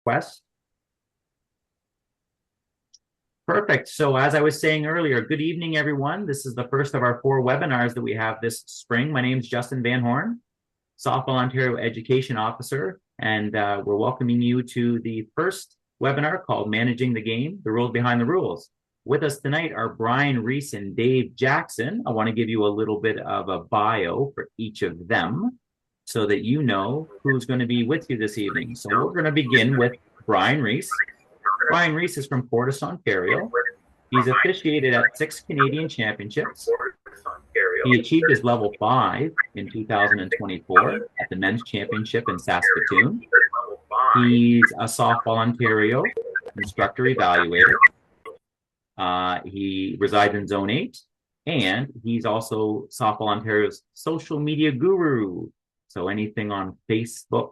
Quest. Perfect. So as I was saying earlier, good evening, everyone. This is the first of our 4 webinars that we have this spring. My name is Justin Van Horn, Softball Ontario Education Officer, and we're welcoming you to the first webinar called Managing the Game, the Rules Behind the Rules. With us tonight are Brian Reese and Dave Jackson. I want to give you a little bit of a bio for each of them so that you know who's going to be with you this evening. So we're going to begin with Brian Reese. Brian Reese is from Fortis, Ontario. He's officiated at 6 Canadian championships. He achieved his level 5 in 2024 at the men's championship in Saskatoon. He's a Softball Ontario instructor evaluator. He resides in Zone 8, and he's also Softball Ontario's social media guru. So anything on Facebook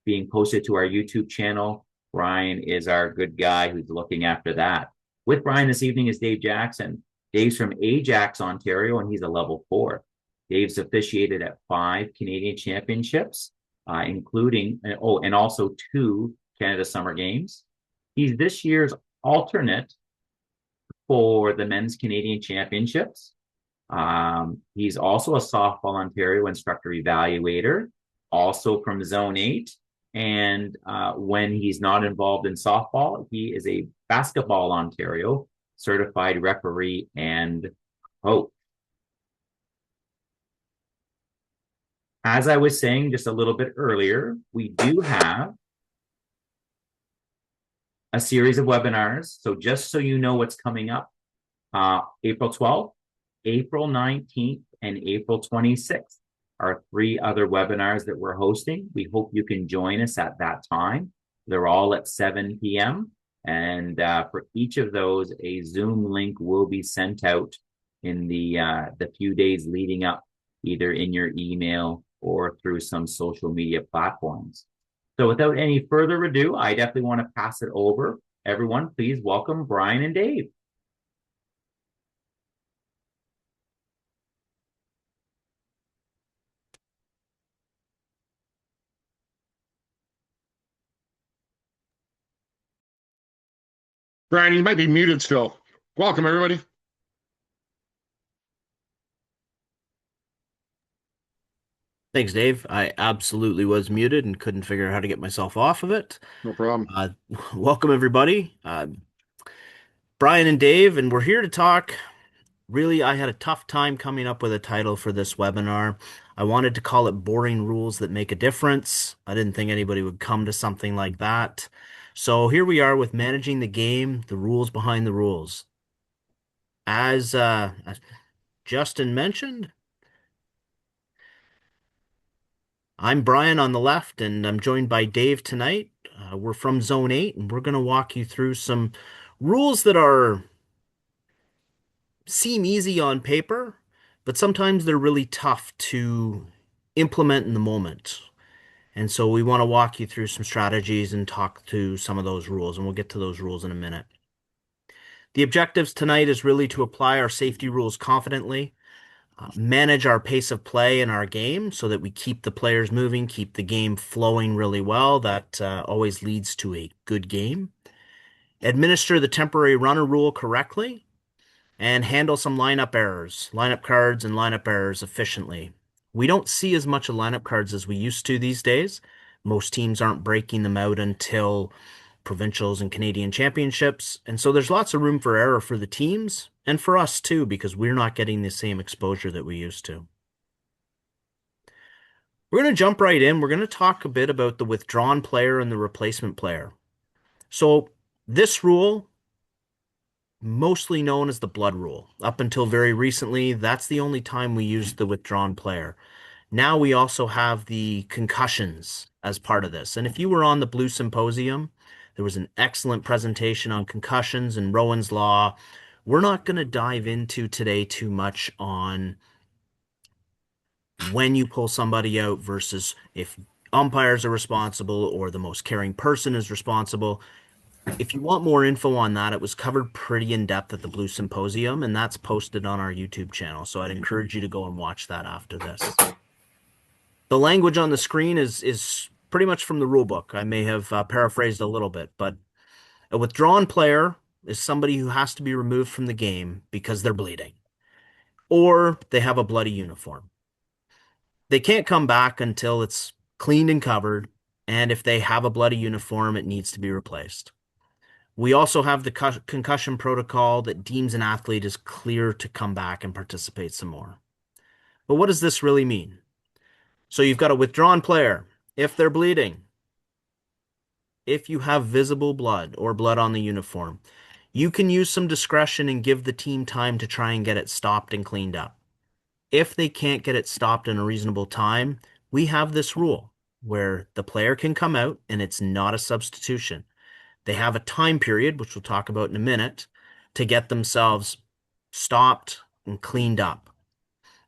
being posted to our YouTube channel, Brian is our good guy who's looking after that. With Brian this evening is Dave Jackson. Dave's from Ajax, Ontario, and he's a level 4. Dave's officiated at 5 Canadian championships, including, and also 2 Canada Summer Games. He's this year's alternate for the men's Canadian championships. He's also a Softball Ontario instructor evaluator, also from Zone 8. And when he's not involved in softball, he is a Basketball Ontario certified referee and coach. As I was saying just a little bit earlier, we do have a series of webinars. So just so you know what's coming up, April 12th, April 19th, and April 26th are 3 other webinars that we're hosting. We hope you can join us at that time. They're all at 7 p.m. And for each of those, a Zoom link will be sent out in the few days leading up, either in your email or through some social media platforms. So without any further ado, I definitely want to pass it over. Everyone, please welcome Brian and Dave. Brian, you might be muted still. Welcome, everybody. Thanks, Dave. I absolutely was muted and couldn't figure out how to get myself off of it. No problem. Welcome, everybody. Brian and Dave, and we're here to talk. Really, I had a tough time coming up with a title for this webinar. I wanted to call it Boring Rules That Make a Difference. I didn't think anybody would come to something like that. So here we are with Managing the Game, the rules behind the rules. As Justin mentioned, I'm Brian on the left, and I'm joined by Dave tonight. We're from Zone 8, and we're going to walk you through some rules that seem easy on paper, but sometimes they're really tough to implement in the moment. And so we want to walk you through some strategies and talk to some of those rules, and we'll get to those rules in a minute. The objectives tonight is really to apply our safety rules confidently, manage our pace of play in our game so that we keep the players moving, keep the game flowing really well. That always leads to a good game. Administer the temporary runner rule correctly and handle some lineup errors, lineup cards and lineup errors efficiently. We don't see as much of lineup cards as we used to these days. Most teams aren't breaking them out until provincials and Canadian championships. And so there's lots of room for error for the teams and for us too, because we're not getting the same exposure that we used to. We're going to jump right in. We're going to talk a bit about the withdrawn player and the replacement player. So this rule, mostly known as the blood rule. Up until very recently, that's the only time we used the withdrawn player. Now we also have the concussions as part of this. And if you were on the Blue Symposium, there was an excellent presentation on concussions and Rowan's Law. We're not going to dive into today too much on when you pull somebody out versus if umpires are responsible or the most caring person is responsible. If you want more info on that, it was covered pretty in depth at the Blue Symposium, and that's posted on our YouTube channel. So I'd encourage you to go and watch that after this. The language on the screen is pretty much from the rule book. I may have paraphrased a little bit, but a withdrawn player is somebody who has to be removed from the game because they're bleeding or they have a bloody uniform. They can't come back until it's cleaned and covered, and if they have a bloody uniform, it needs to be replaced. We also have the concussion protocol that deems an athlete as clear to come back and participate some more. But what does this really mean? So you've got a withdrawn player. If they're bleeding, if you have visible blood or blood on the uniform, you can use some discretion and give the team time to try and get it stopped and cleaned up. If they can't get it stopped in a reasonable time, we have this rule where the player can come out and it's not a substitution. They have a time period, which we'll talk about in a minute, to get themselves stopped and cleaned up.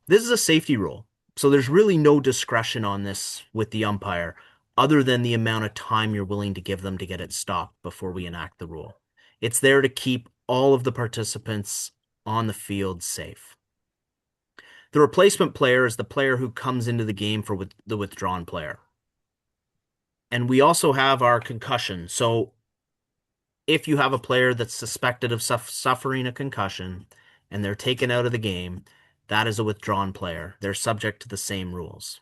This is a safety rule, so there's really no discretion on this with the umpire other than the amount of time you're willing to give them to get it stopped before we enact the rule. It's there to keep all of the participants on the field safe. The replacement player is the player who comes into the game for the withdrawn player. And we also have our concussion. So if you have a player that's suspected of suffering a concussion and they're taken out of the game, that is a withdrawn player. They're subject to the same rules.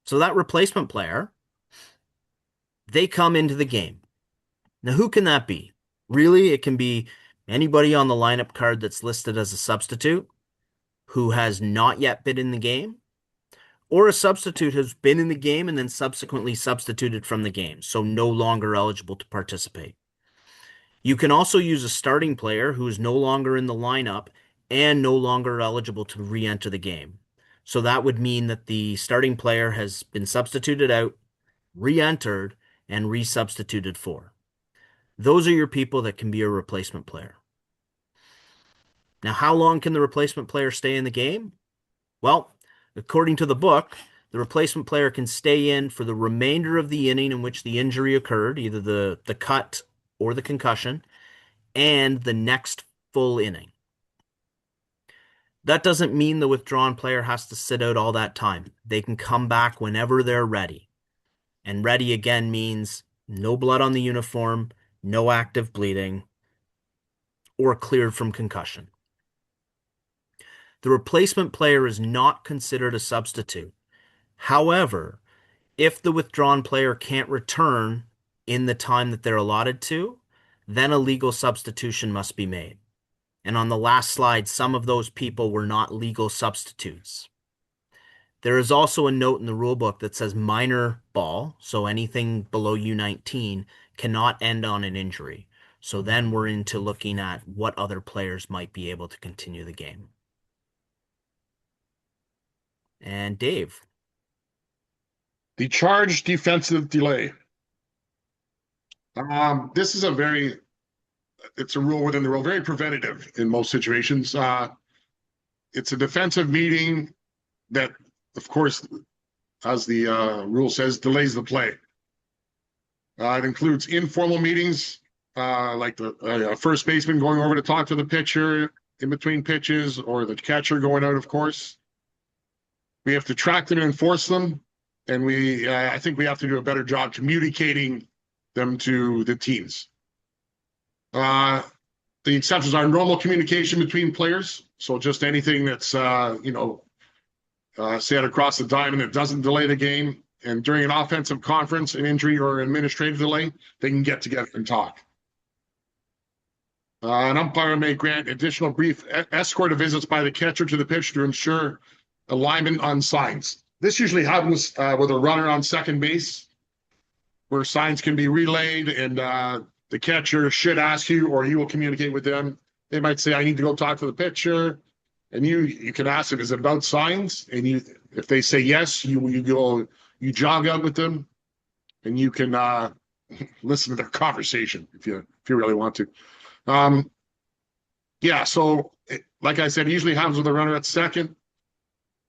So that replacement player, they come into the game. Now, who can that be? Really, it can be anybody on the lineup card that's listed as a substitute who has not yet been in the game, or a substitute who's been in the game and then subsequently substituted from the game, so no longer eligible to participate. You can also use a starting player who is no longer in the lineup and no longer eligible to re-enter the game. So that would mean that the starting player has been substituted out, re-entered, and resubstituted for. Those are your people that can be a replacement player. Now, how long can the replacement player stay in the game? Well, according to the book, the replacement player can stay in for the remainder of the inning in which the injury occurred, either the cut or the concussion, and the next full inning. That doesn't mean the withdrawn player has to sit out all that time. They can come back whenever they're ready. And ready again means no blood on the uniform, no active bleeding, or cleared from concussion. The replacement player is not considered a substitute. However, if the withdrawn player can't return in the time that they're allotted to, then a legal substitution must be made. And on the last slide, some of those people were not legal substitutes. There is also a note in the rule book that says minor ball, so anything below U19, cannot end on an injury. So then we're into looking at what other players might be able to continue the game. And Dave. The charge defensive delay. This is it's a rule within the rule, very preventative in most situations. It's a defensive meeting that, of course, as the rule says, delays the play. It includes informal meetings, like the first baseman going over to talk to the pitcher in between pitches, or the catcher going out, of course. We have to track them and enforce them, and I think we have to do a better job communicating them to the teams. The exceptions are normal communication between players, so just anything that's said across the diamond that doesn't delay the game. And during an offensive conference, an injury or administrative delay, they can get together and talk. An umpire may grant additional brief escort of visits by the catcher to the pitch to ensure alignment on signs. This usually happens with a runner on second base, where signs can be relayed, and the catcher should ask you, or he will communicate with them. They might say, I need to go talk to the pitcher. And you can ask them, is it about signs? And if they say yes, you jog out with them, and you can listen to their conversation if you really want to. So like I said, it usually happens with a runner at second,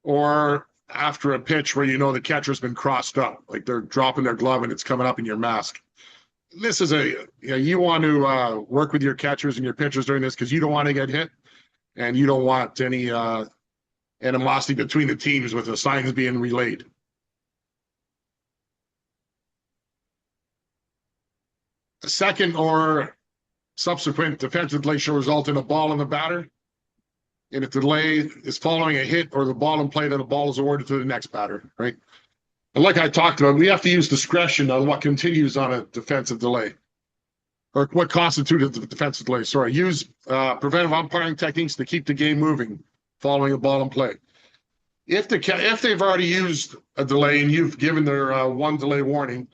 or after a pitch where the catcher's been crossed up, like they're dropping their glove and it's coming up in your mask. This is you want to work with your catchers and your pitchers during this, because you don't want to get hit, and you don't want any animosity between the teams with the signs being relayed. a second or subsequent defensive delay shall result in a ball in the batter. And if the delay is following a hit or the ball in play, then the ball is awarded to the next batter, right? And like I talked about, we have to use discretion on what continues on a defensive delay or what constitutes a defensive delay. Sorry, use preventive umpiring techniques to keep the game moving following a ball in play. If they've already used a delay and you've given their one delay warning,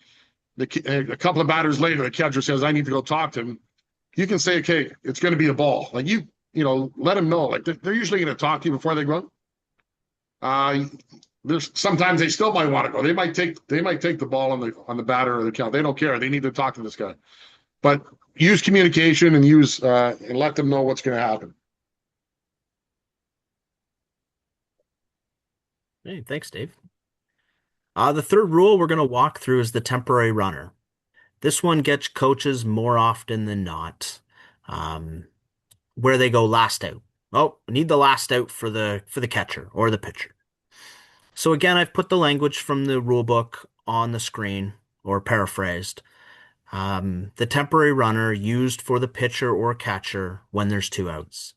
a couple of batters later, the catcher says, "I need to go talk to him." You can say, "Okay, it's going to be a ball." Like let them know. Like they're usually going to talk to you before they go. There's sometimes they still might want to go. They might take the ball on the batter or the count. They don't care. They need to talk to this guy. But use communication and and let them know what's going to happen. Hey, thanks, Dave. The third rule we're going to walk through is the temporary runner. This one gets coaches more often than not, where they go last out. Oh, we need the last out for the catcher or the pitcher. So again, I've put the language from the rule book on the screen or paraphrased. The temporary runner used for the pitcher or catcher when there's 2 outs.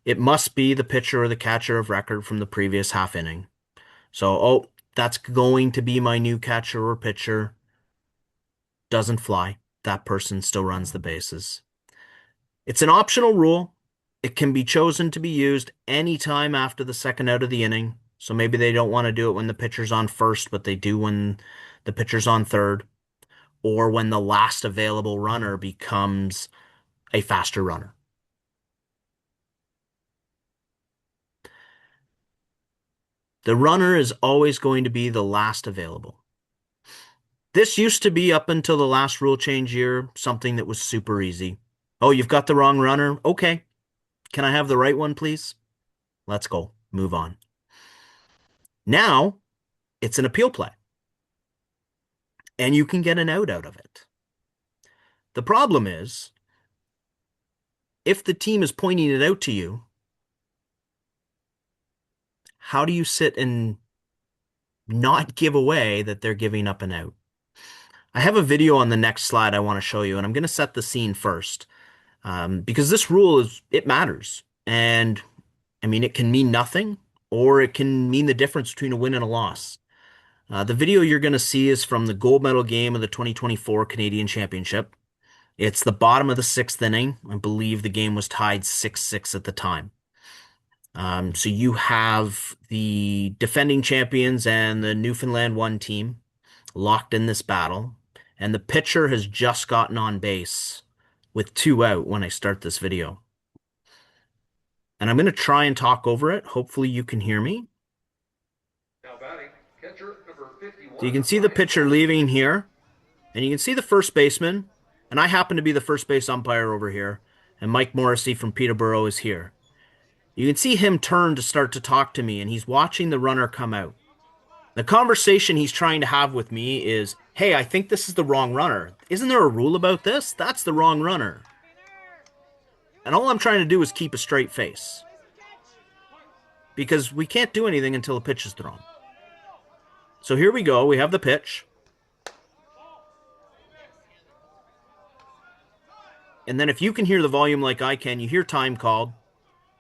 It must be the pitcher or the catcher of record from the previous half inning. So, that's going to be my new catcher or pitcher. Doesn't fly. That person still runs the bases. It's an optional rule. It can be chosen to be used anytime after the second out of the inning. So maybe they don't want to do it when the pitcher's on first, but they do when the pitcher's on third, or when the last available runner becomes a faster runner. The runner is always going to be the last available. This used to be, up until the last rule change year, something that was super easy. Oh, you've got the wrong runner? Okay. Can I have the right one, please? Let's go. Move on. Now, it's an appeal play. And you can get an out of it. The problem is, if the team is pointing it out to you, how do you sit and not give away that they're giving up an out? I have a video on the next slide I want to show you, and I'm going to set the scene first, because this rule it matters. And I mean, it can mean nothing, or it can mean the difference between a win and a loss. The video you're going to see is from the gold medal game of the 2024 Canadian Championship. It's the bottom of the 6th inning. I believe the game was tied 6-6 at the time. So you have the defending champions and the Newfoundland 1 team locked in this battle, and the pitcher has just gotten on base with 2 out when I start this video. And I'm going to try and talk over it. Hopefully you can hear me. Now batting, catcher number 51. So you can see the pitcher leaving here, and you can see the first baseman, and I happen to be the first base umpire over here, and Mike Morrissey from Peterborough is here. You can see him turn to start to talk to me, and he's watching the runner come out. The conversation he's trying to have with me is, "Hey, I think this is the wrong runner. Isn't there a rule about this? That's the wrong runner." And all I'm trying to do is keep a straight face, because we can't do anything until a pitch is thrown. So here we go. We have the pitch. And then if you can hear the volume like I can, you hear time called,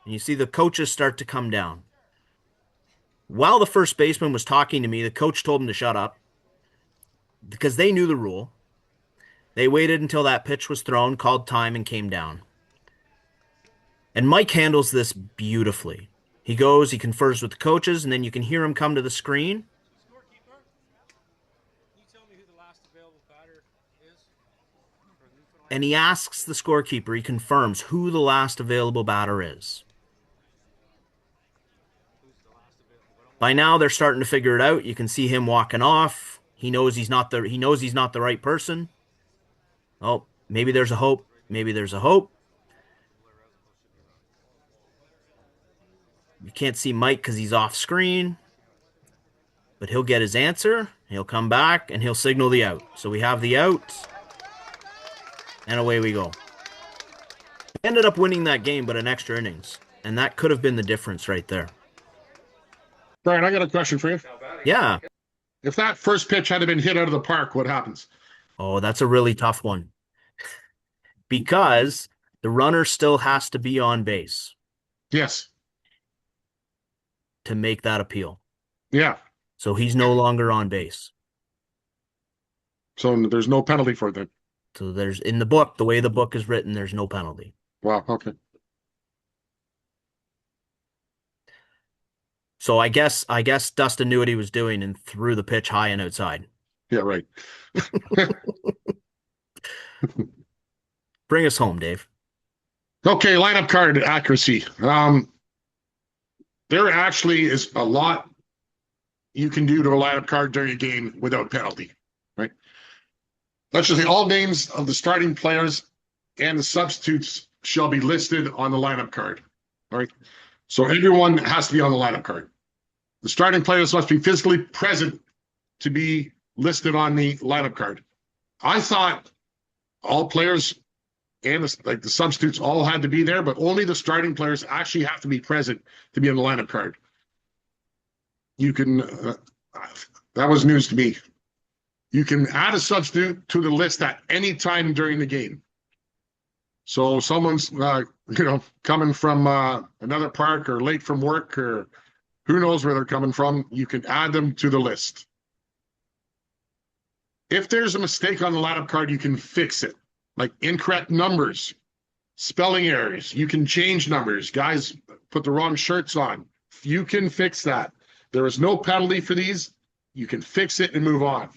and you see the coaches start to come down. While the first baseman was talking to me, the coach told him to shut up, because they knew the rule. They waited until that pitch was thrown, called time, and came down. And Mike handles this beautifully. He goes, he confers with the coaches, and then you can hear him come to the screen. Scorekeeper, can you tell me who the last available batter is? And he asks the scorekeeper, he confirms who the last available batter is. By now they're starting to figure it out. You can see him walking off. He knows he's not the right person. Oh, maybe there's a hope. Maybe there's a hope. You can't see Mike because he's off screen. But he'll get his answer. He'll come back and he'll signal the out. So we have the out. And away we go. Ended up winning that game, but in extra innings. And that could have been the difference right there. Brian, I got a question for you. Yeah. If that first pitch had been hit out of the park, what happens? Oh, that's a really tough one. because the runner still has to be on base Yes. to make that appeal. Yeah. So he's no longer on base. So there's no penalty for that. So there's in the book, the way the book is written, there's no penalty. Wow. Okay. So I guess Dustin knew what he was doing and threw the pitch high and outside. Yeah. Right. Bring us home, Dave. Okay. Lineup card accuracy. There actually is a lot you can do to a lineup card during a game without penalty, right? Let's just say all names of the starting players and the substitutes shall be listed on the lineup card. All right. So everyone has to be on the lineup card. The starting players must be physically present to be listed on the lineup card. I thought all players and the substitutes all had to be there, but only the starting players actually have to be present to be on the lineup card. You can, that was news to me. You can add a substitute to the list at any time during the game. So someone's, coming from another park or late from work or who knows where they're coming from, you can add them to the list. If there's a mistake on the lineup card, you can fix it. Like incorrect numbers, spelling errors. You can change numbers. Guys put the wrong shirts on. You can fix that. There is no penalty for these. You can fix it and move on.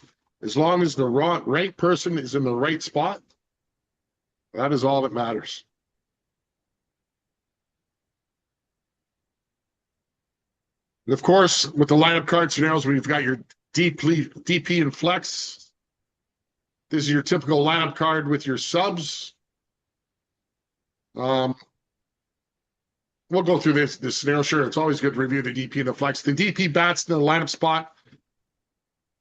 As long as the right person is in the right spot, that is all that matters. And of course, with the lineup card scenarios, we've got your DP and flex. This is your typical lineup card with your subs. We'll go through this scenario. Sure, it's always good to review the DP and the flex. The DP bats in the lineup spot,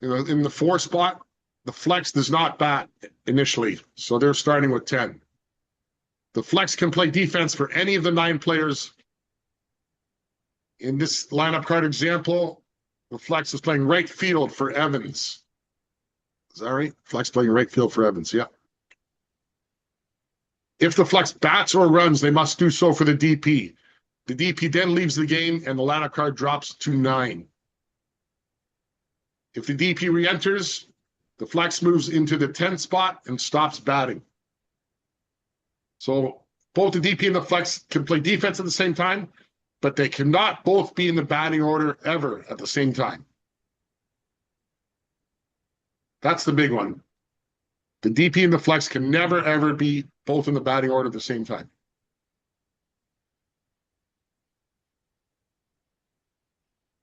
in the 4 spot. The flex does not bat initially, so they're starting with 10. The flex can play defense for any of the 9 players. In this lineup card example, the flex is playing right field for Evans. Is that right? Flex playing right field for Evans, yeah. If the flex bats or runs, they must do so for the DP. The DP then leaves the game and the lineup card drops to 9. If the DP re-enters, the flex moves into the 10 spot and stops batting. So both the DP and the flex can play defense at the same time, but they cannot both be in the batting order ever at the same time. That's the big one. The DP and the flex can never, ever be both in the batting order at the same time.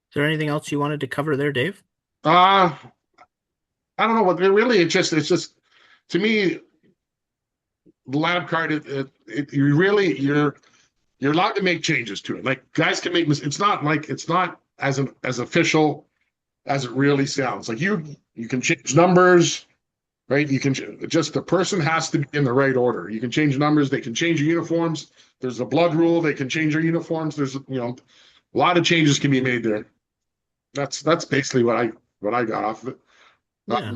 Is there anything else you wanted to cover there, Dave? I don't know what really. It's just to me, the lineup card. You're allowed to make changes to it. Like guys can make mistakes. It's not as official as it really sounds. Like you can change numbers, right? You can just the person has to be in the right order. You can change numbers. They can change your uniforms. There's a blood rule. They can change their uniforms. There's a lot of changes can be made there. That's basically what I got off of it. Yeah.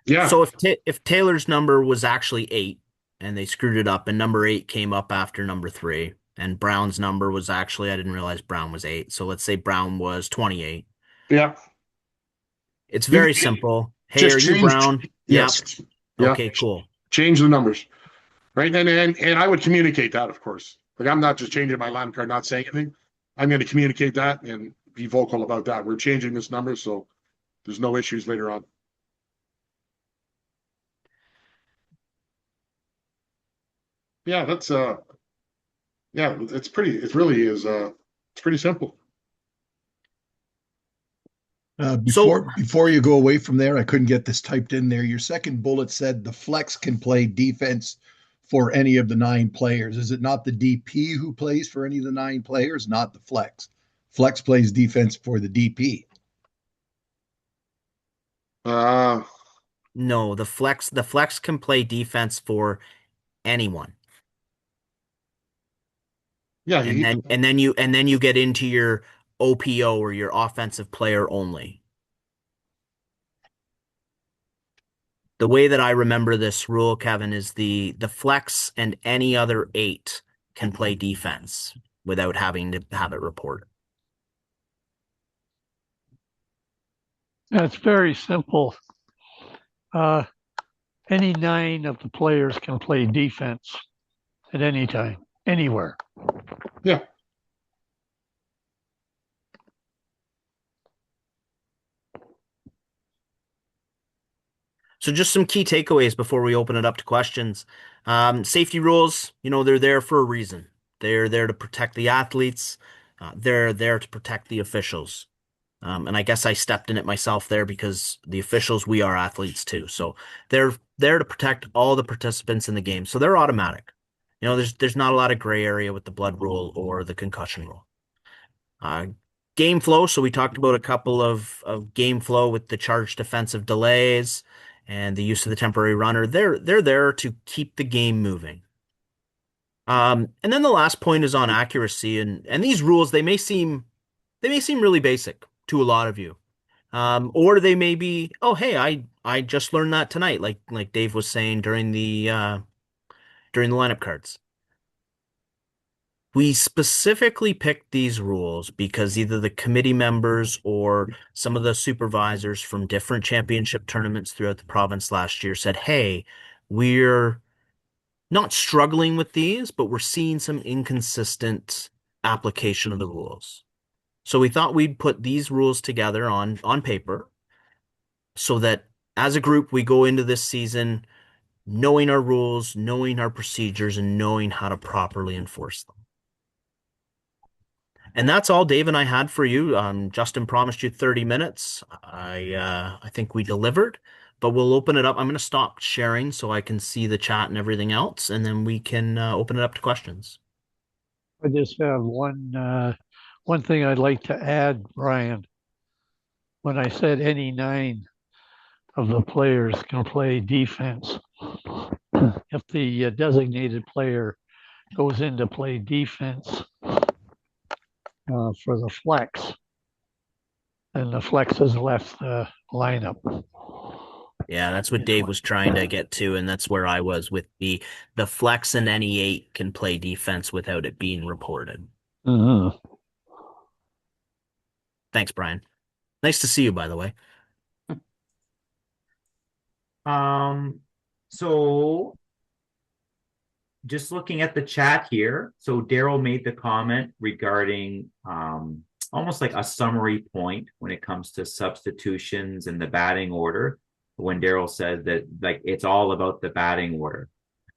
Yeah. So if Taylor's number was actually 8 and they screwed it up and number 8 came up after number 3 and Brown's number was actually, I didn't realize Brown was 8. So let's say Brown was 28. Yeah. It's very simple. Hey, are you Brown? Yes. Yeah. Okay, cool. Change the numbers. Right. And I would communicate that, of course. Like I'm not just changing my lineup card, not saying anything. I'm going to communicate that and be vocal about that. We're changing this number, so there's no issues later on. Yeah, that's it's pretty simple. Before you go away from there, I couldn't get this typed in there. Your second bullet said the flex can play defense for any of the 9 players. Is it not the DP who plays for any of the 9 players? Not the flex. Flex plays defense for the DP. No, the flex can play defense for anyone. Yeah, and then you get into your OPO or your offensive player only. The way that I remember this rule, Kevin, is the flex and any other 8 can play defense without having to have it reported. That's very simple. Any 9 of the players can play defense at any time, anywhere. Yeah. So just some key takeaways before we open it up to questions. Safety rules, they're there for a reason. They're there to protect the athletes. They're there to protect the officials. And I guess I stepped in it myself there because the officials, we are athletes too. So they're there to protect all the participants in the game. So they're automatic. There's not a lot of gray area with the blood rule or the concussion rule. Game flow. So we talked about a couple of game flow with the charged defensive delays and the use of the temporary runner. They're there to keep the game moving. And then the last point is on accuracy. And these rules, they may seem really basic to a lot of you. Or they may be, oh, hey, I just learned that tonight, like Dave was saying during the lineup cards. We specifically picked these rules because either the committee members or some of the supervisors from different championship tournaments throughout the province last year said, hey, we're not struggling with these, but we're seeing some inconsistent application of the rules. So we thought we'd put these rules together on paper so that as a group, we go into this season knowing our rules, knowing our procedures, and knowing how to properly enforce them. And that's all Dave and I had for you. Justin promised you 30 minutes. I think we delivered, but we'll open it up. I'm going to stop sharing so I can see the chat and everything else, and then we can open it up to questions. I just have one thing I'd like to add, Brian. When I said any 9 of the players can play defense, if the designated player goes in to play defense for the flex, then the flex has left the lineup. Yeah, that's what Dave was trying to get to, and that's where I was with the flex, and any 8 can play defense without it being reported. Mm-hmm. Thanks, Brian. Nice to see you, by the way. So just looking at the chat here, so Daryl made the comment regarding almost like a summary point when it comes to substitutions and the batting order. When Daryl said that like it's all about the batting order.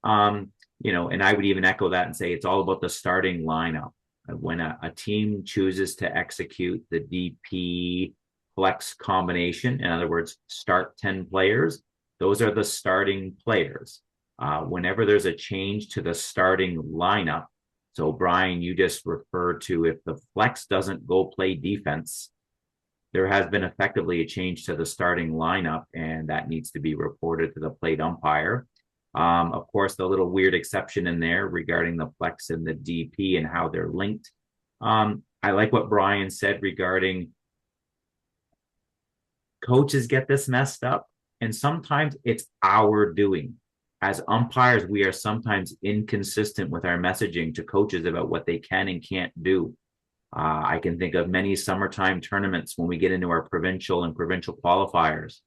And I would even echo that and say it's all about the starting lineup. When a team chooses to execute the DP flex combination, in other words, start 10 players, those are the starting players. Whenever there's a change to the starting lineup, so Brian, you just referred to if the flex doesn't go play defense, there has been effectively a change to the starting lineup, and that needs to be reported to the plate umpire. Of course, the little weird exception in there regarding the flex and the DP and how they're linked. I like what Brian said regarding coaches get this messed up, and sometimes it's our doing. As umpires, we are sometimes inconsistent with our messaging to coaches about what they can and can't do. I can think of many summertime tournaments when we get into our provincial and provincial qualifiers.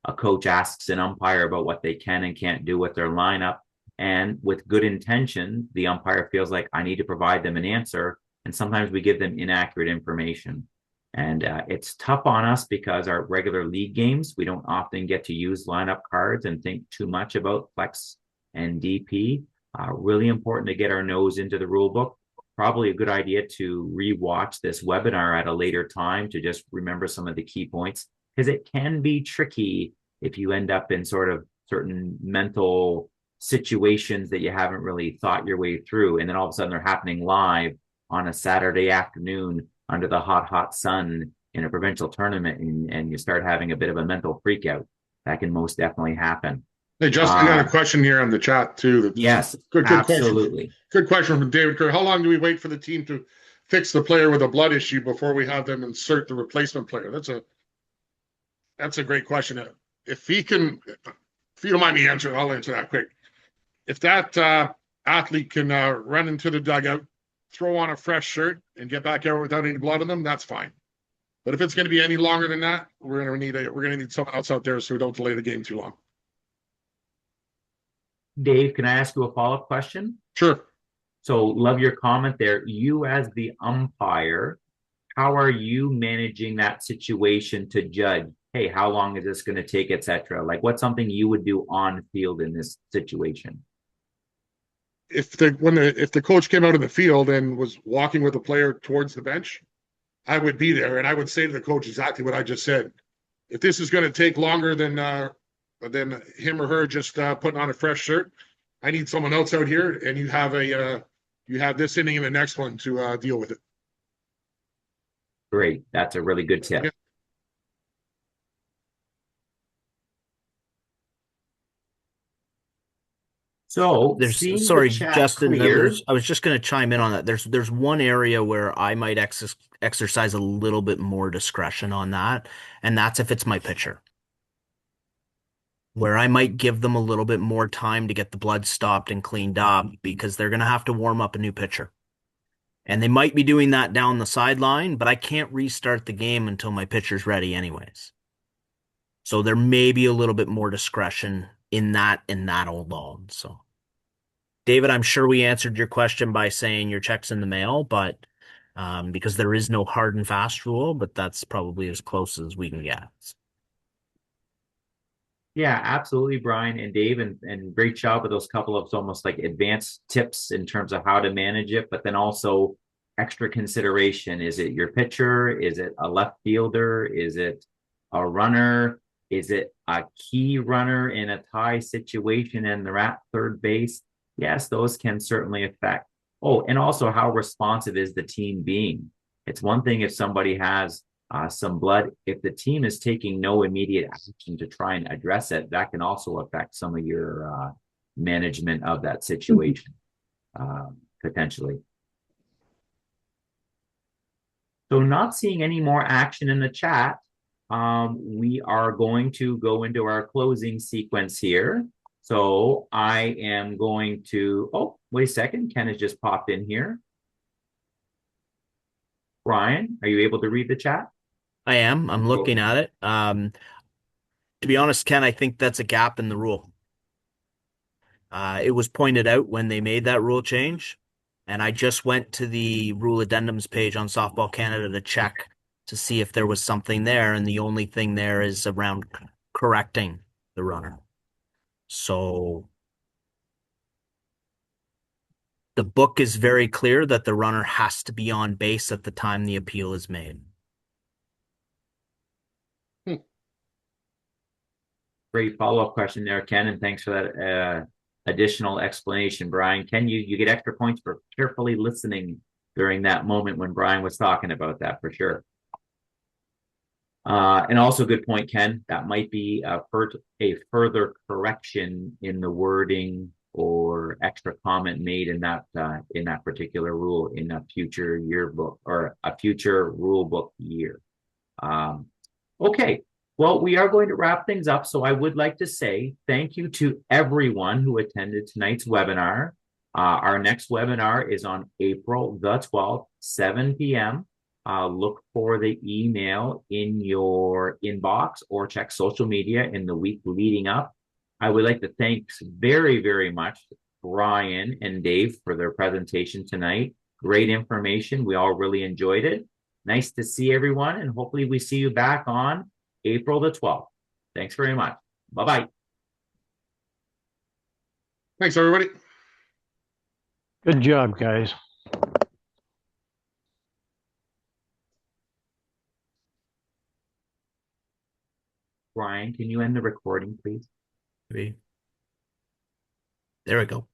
A coach asks an umpire about what they can and can't do with their lineup. And with good intention, the umpire feels like I need to provide them an answer. And sometimes we give them inaccurate information. And it's tough on us because our regular league games, we don't often get to use lineup cards and think too much about flex and DP. Really important to get our nose into the rule book. Probably a good idea to rewatch this webinar at a later time to just remember some of the key points, because it can be tricky if you end up in sort of certain mental situations that you haven't really thought your way through. And then all of a sudden they're happening live on a Saturday afternoon under the hot sun in a provincial tournament, and you start having a bit of a mental freak out. That can most definitely happen. Hey, Justin, I got a question here on the chat too. Yes, good absolutely. Question. Good question from David Kerr. How long do we wait for the team to fix the player with a blood issue before we have them insert the replacement player? That's a great question. if he can, if you don't mind me answering, I'll answer that quick. If that athlete can run into the dugout, throw on a fresh shirt, and get back out without any blood on them, that's fine. But if it's going to be any longer than that, we're going to need someone else out there so we don't delay the game too long. Dave, can I ask you a follow-up question? Sure. So love your comment there. You as the umpire, how are you managing that situation to judge, hey, how long is this going to take, etc.? Like what's something you would do on field in this situation? If the coach came out of the field and was walking with the player towards the bench, I would be there and I would say to the coach exactly what I just said. If this is going to take longer than him or her just putting on a fresh shirt, I need someone else out here, and you have this inning and the next one to deal with it. Great, that's a really good tip. Yeah. So sorry, Justin, clear, I was just going to chime in on that. There's one area where I might exercise a little bit more discretion on that, and that's if it's my pitcher, where I might give them a little bit more time to get the blood stopped and cleaned up because they're going to have to warm up a new pitcher. And they might be doing that down the sideline, but I can't restart the game until my pitcher's ready anyways. So there may be a little bit more discretion in that alone. So, David, I'm sure we answered your question by saying your check's in the mail, but because there is no hard and fast rule, but that's probably as close as we can get. yeah, absolutely, Brian and Dave, and great job with those couple of almost like advanced tips in terms of how to manage it, but then also extra consideration. Is it your pitcher? Is it a left fielder? Is it a runner? Is it a key runner in a tie situation and they're at third base? Yes, those can certainly affect. Oh, and also how responsive is the team being? It's one thing if somebody has some blood. If the team is taking no immediate action to try and address it, that can also affect some of your management of that situation, potentially. So not seeing any more action in the chat, we are going to go into our closing sequence here. So I am going to, oh, wait a second, Ken has just popped in here. Brian, are you able to read the chat? I am. I'm looking at it. To be honest, Ken, I think that's a gap in the rule. It was pointed out when they made that rule change, and I just went to the rule addendums page on Softball Canada to check to see if there was something there, and the only thing there is around correcting the runner. So the book is very clear that the runner has to be on base at the time the appeal is made. Great follow-up question there, Ken, and thanks for that additional explanation, Brian. Ken, you get extra points for carefully listening during that moment when Brian was talking about that, for sure. And also good point, Ken. That might be a further correction in the wording or extra comment made in that particular rule in a future yearbook or a future rule book year. Okay. Well, we are going to wrap things up. So I would like to say thank you to everyone who attended tonight's webinar. Our next webinar is on April the 12th, 7 p.m. Look for the email in your inbox or check social media in the week leading up. I would like to thank very, very much Brian and Dave for their presentation tonight. Great information. We all really enjoyed it. Nice to see everyone, and hopefully we see you back on April the 12th. Thanks very much. Bye-bye. Thanks, everybody. Good job, guys. Brian, can you end the recording, please? There we go.